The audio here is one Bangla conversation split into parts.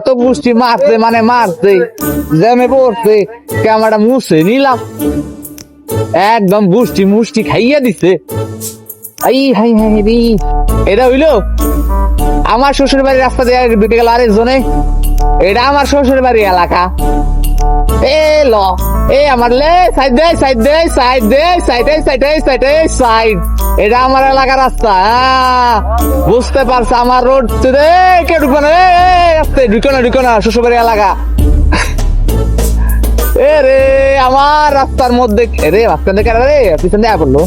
তো পুষ্টি মারছে মানে মারছে, জ্যামে পড়ছে, ক্যামেরাটা মুছে নিলাম, একদম পুষ্টি মুষ্টি খাইয়া দিছে। এই হাই হাই রে, এটা হইলো আমার শ্বশুর বাড়ির রাস্তা দিয়ে ঢুকে গেল আরেকজনে। এটা আমার শ্বশুর বাড়ি এলাকা। এ ল এ আমার লে সাইড দে সাইড দে সাইড দে সাইড সাইড সাইড সাইড, এটা আমার এলাকার রাস্তা। বুঝতে পারছে আমার রোড রে, কে ঢুকবে না রাস্তায়, ঢুকো না শ্বশুর বাড়ি এলাকা। এ রে আমার রাস্তার মধ্যে রে, রাস্তা দেখে রে পিছন দেয়া পড়লো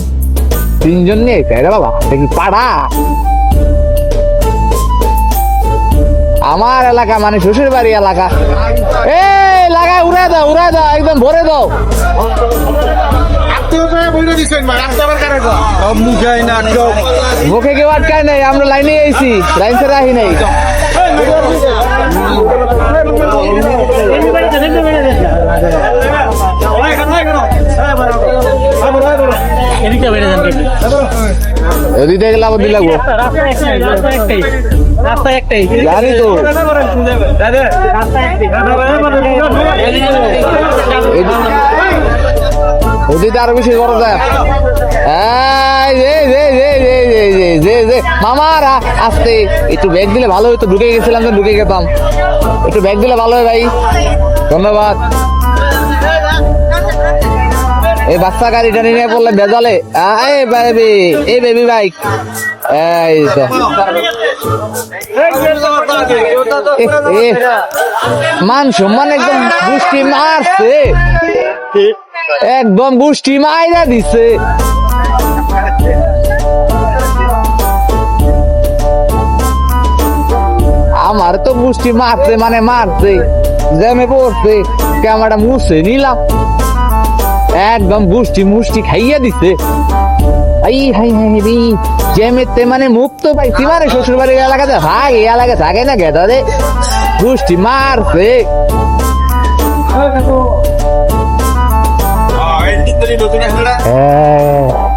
তিনজন নিয়ে রে বাবা, দেখি পাড়া আমার এলাকা মানে শ্বশুর বাড়ি এলাকা। এ লাগা উড়াই দাও একদম ভরে দাও। মুখে কেউ আটকায় নাই, আমরা লাইনে আইছি, লাইন ছেড়ে আহি নাই। এদিকে গেলে আবার দিলে জানি তো, ওদিকে আরো বেশি বড় যায়। মামার আসতে একটু ব্যাগ দিলে ভালো হইতো, ঢুকে গেছিলাম তো ঢুকে গেতাম, একটু ব্যাগ দিলে ভালো হয় ভাই, ধন্যবাদ। এই বাচ্চা গাড়িটা নিয়ে পড়লে বেজালে, এই বেবি বাইক, এই তো মান সম্মান একদম বুষ্টি মারছে, একদম বুষ্টি মাইরা দিছে। আমার তো বুষ্টি মারছে মানে মারছে, জ্যামে পড়ছে, ক্যামেরাটা মুছে নিলাম, একদম বুষ্টি মুষ্টি খাইয়া দিছে। এই হাই হাই রে, জ্যামেতে মানে মুক্ত পাইছি মানে শ্বশুর বাড়ির এলাকাতে ভাগ, এই এলাকা থাকে না গেদা রে, বুষ্টি মারছে। হ্যাঁ